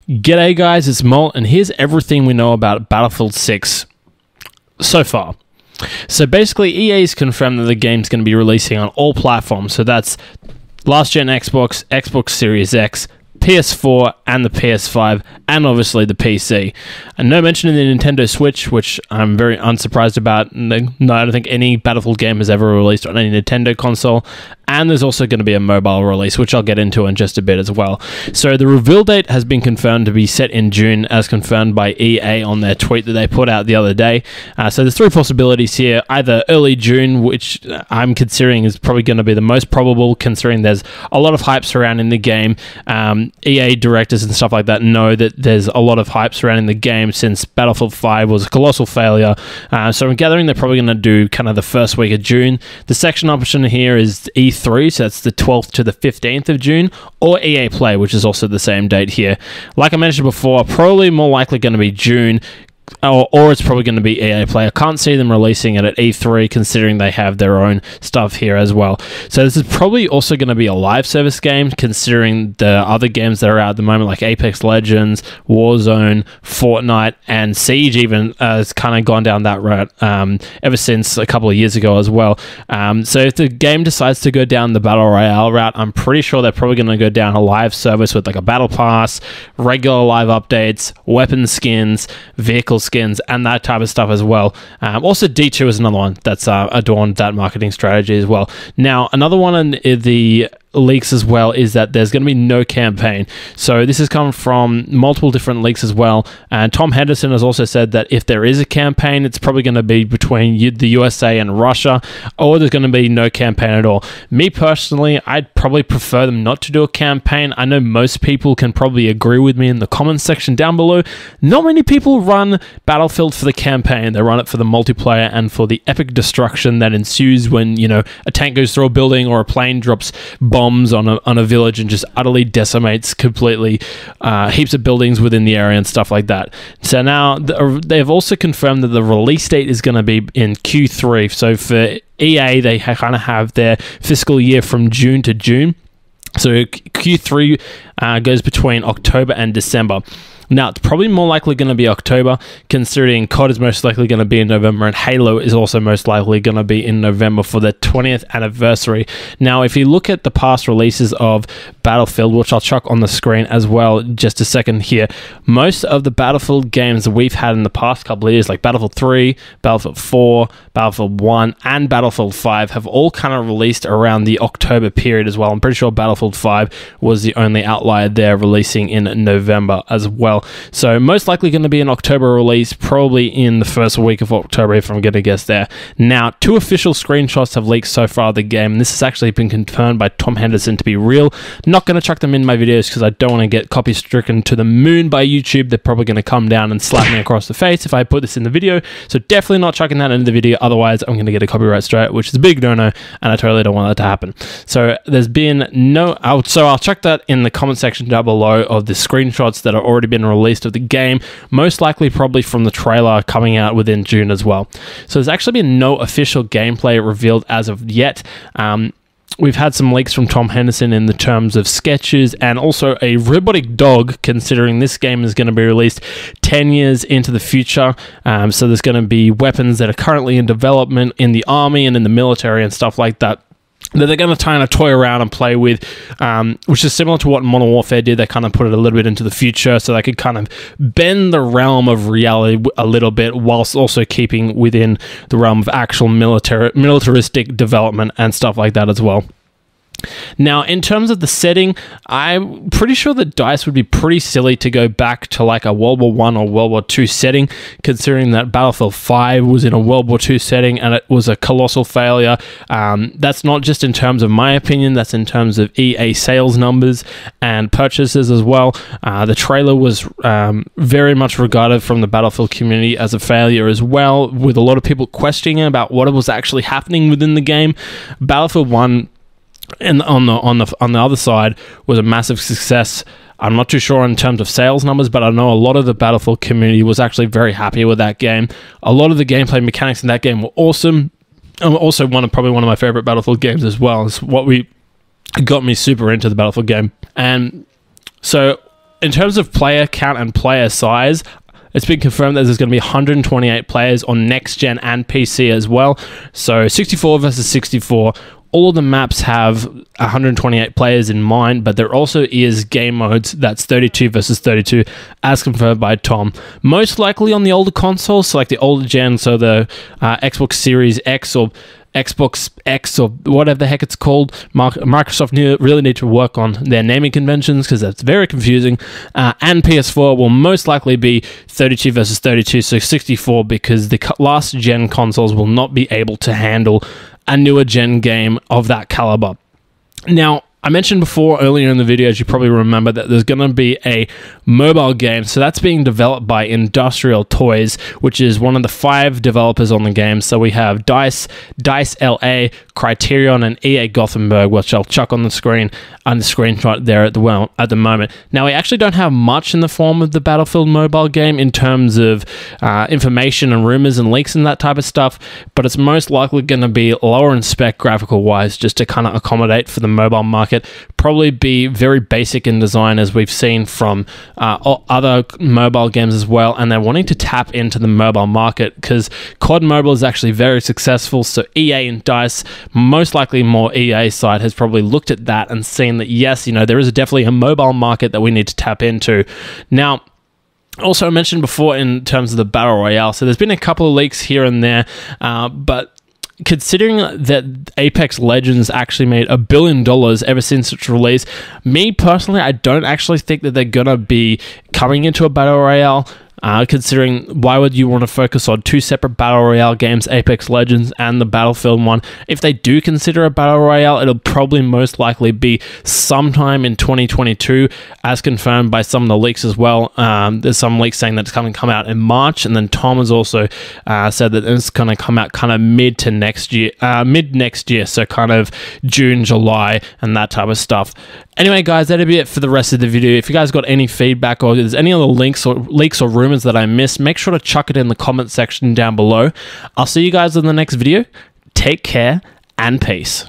G'day guys, it's Molt, and here's everything we know about Battlefield 6 so far. So basically, EA's confirmed that the game's going to be releasing on all platforms. So that's last-gen Xbox, Xbox Series X, PS4, and the PS5, and obviously the PC. And no mention of the Nintendo Switch, which I'm very unsurprised about. No, I don't think any Battlefield game has ever released on any Nintendo console. And there's also going to be a mobile release, which I'll get into in just a bit as well. So the reveal date has been confirmed to be set in June, as confirmed by EA on their tweet that they put out the other day. So there's three possibilities here. Either early June, which I'm considering is probably going to be the most probable, considering there's a lot of hype surrounding the game. EA directors and stuff like that know that there's a lot of hype surrounding the game since Battlefield 5 was a colossal failure. So I'm gathering they're probably going to do kind of the first week of June. The section option here is E3, so that's the 12th to the 15th of June, or EA Play, which is also the same date here. Like I mentioned before, probably more likely going to be June, or it's probably going to be EA Play. I can't see them releasing it at E3, considering they have their own stuff here as well. So this is probably also going to be a live service game, considering the other games that are out at the moment, like Apex Legends, Warzone, Fortnite, and Siege even has kind of gone down that route ever since a couple of years ago as well. So if the game decides to go down the Battle Royale route, I'm pretty sure they're probably going to go down a live service with like a Battle Pass, regular live updates, weapon skins, vehicle skins, and that type of stuff as well. Also D2 is another one that's adorned that marketing strategy as well. Now, another one in the leaks as well is that there's going to be no campaign. So this has come from multiple different leaks as well, and Tom Henderson has also said that if there is a campaign, it's probably going to be between the USA and Russia, or there's going to be no campaign at all. Me personally, I'd probably prefer them not to do a campaign. I know most people can probably agree with me in the comments section down below. Not many people run Battlefield for the campaign. They run it for the multiplayer and for the epic destruction that ensues when, you know, a tank goes through a building or a plane drops bombs on a village and just utterly decimates completely heaps of buildings within the area and stuff like that. So now they've also confirmed that the release date is going to be in Q3. So for EA, they kind of have their fiscal year from June to June. So Q3 goes between October and December. Now, it's probably more likely going to be October, considering COD is most likely going to be in November, and Halo is also most likely going to be in November for their 20th anniversary. Now, if you look at the past releases of Battlefield, which I'll chuck on the screen as well just a second here, most of the Battlefield games that we've had in the past couple of years, like Battlefield 3, Battlefield 4, Battlefield 1, and Battlefield 5, have all kind of released around the October period as well. I'm pretty sure Battlefield 5 was the only outlier there, releasing in November as well. So most likely going to be an October release, probably in the first week of October, if I'm going to guess there. Now, 2 official screenshots have leaked so far of the game, and this has actually been confirmed by Tom Henderson to be real. Not going to chuck them in my videos because I don't want to get copy stricken to the moon by YouTube. They're probably going to come down and slap me across the face if I put this in the video. So definitely not chucking that into the video. Otherwise, I'm going to get a copyright strike, which is a big no-no, and I totally don't want that to happen. So there's been no... So I'll chuck that in the comment section down below of the screenshots that have already been released of the game, most likely probably from the trailer coming out within June as well. So there's actually been no official gameplay revealed as of yet. We've had some leaks from Tom Henderson in the terms of sketches and also a robotic dog, considering this game is going to be released 10 years into the future. So there's going to be weapons that are currently in development in the army and in the military and stuff like that, that they're going to kind of toy around and play with, which is similar to what Modern Warfare did. They kind of put it a little bit into the future, so they could kind of bend the realm of reality a little bit, whilst also keeping within the realm of actual militaristic development and stuff like that as well. Now, in terms of the setting, I'm pretty sure that DICE would be pretty silly to go back to like a World War I or World War II setting, considering that Battlefield 5 was in a World War II setting and it was a colossal failure. That's not just in terms of my opinion, that's in terms of EA sales numbers and purchases as well. The trailer was very much regarded from the Battlefield community as a failure as well, with a lot of people questioning about what was actually happening within the game. Battlefield 1, and on the other side, was a massive success. I'm not too sure in terms of sales numbers, but I know a lot of the Battlefield community was actually very happy with that game. A lot of the gameplay mechanics in that game were awesome. Also, probably one of my favorite Battlefield games as well. It's what got me super into the Battlefield game. And So in terms of player count and player size, it's been confirmed that there's going to be 128 players on next gen and PC as well. So 64 versus 64. All of the maps have 128 players in mind, but there also is game modes that's 32 versus 32, as confirmed by Tom. Most likely on the older consoles, so like the older gen, so the Xbox Series X or Xbox X or whatever the heck it's called. Microsoft really need to work on their naming conventions because that's very confusing. And PS4 will most likely be 32 versus 32, so 64, because the last gen consoles will not be able to handle a newer gen game of that caliber. Now, I mentioned before earlier in the video, as you probably remember, that there's going to be a mobile game. So that's being developed by Industrial Toys, which is one of the 5 developers on the game. So we have DICE LA, Criterion, and EA Gothenburg, which I'll chuck on the screen and the screenshot there at the moment. Now, we actually don't have much in the form of the Battlefield mobile game in terms of information and rumors and leaks and that type of stuff, but it's most likely going to be lower in spec graphical wise, just to kind of accommodate for the mobile market. Probably be very basic in design, as we've seen from other mobile games as well, and they're wanting to tap into the mobile market because COD Mobile is actually very successful. So EA and DICE, most likely more EA side, has probably looked at that and seen that yes, you know, there is definitely a mobile market that we need to tap into. Now, also I mentioned before in terms of the Battle Royale, so there's been a couple of leaks here and there, but considering that Apex Legends actually made $1 billion ever since its release, me personally, I don't actually think that they're gonna be coming into a Battle Royale. Considering why would you want to focus on 2 separate Battle Royale games, Apex Legends and the Battlefield one? If they do consider a Battle Royale, it'll probably most likely be sometime in 2022, as confirmed by some of the leaks as well. There's some leaks saying that it's going to come out in March, and then Tom has also said that it's going to come out kind of mid next year, so kind of June, July, and that type of stuff. Anyway, guys, that'll be it for the rest of the video. If you guys got any feedback or there's any other leaks or rumors that I missed, make sure to chuck it in the comment section down below. I'll see you guys in the next video. Take care and peace.